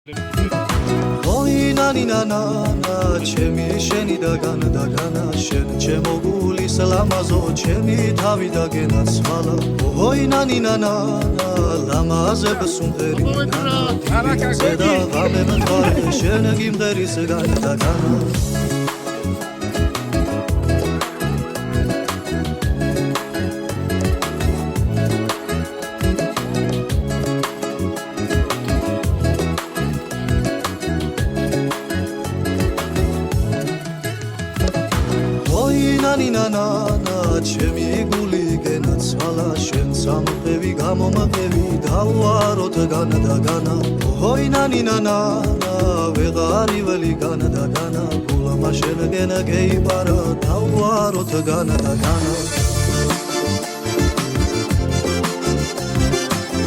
Oi nani nana ჩემი შენი და განა შენ ჩემო გულის ლამაზო ჩემი თავი და გენაცვალა oi nani nana ლამაზე ბსუნდერი და ღამე მთვარე შენ გიმღერის განა და განა nani nana ჩემი გული გენაცვალა შენ სამყევი გამომყევი დავაროთ განა და განა oi nani nana ვეღარი ველი განა და განა გულმა შენ გენა გეიბარა დავაროთ განა და განა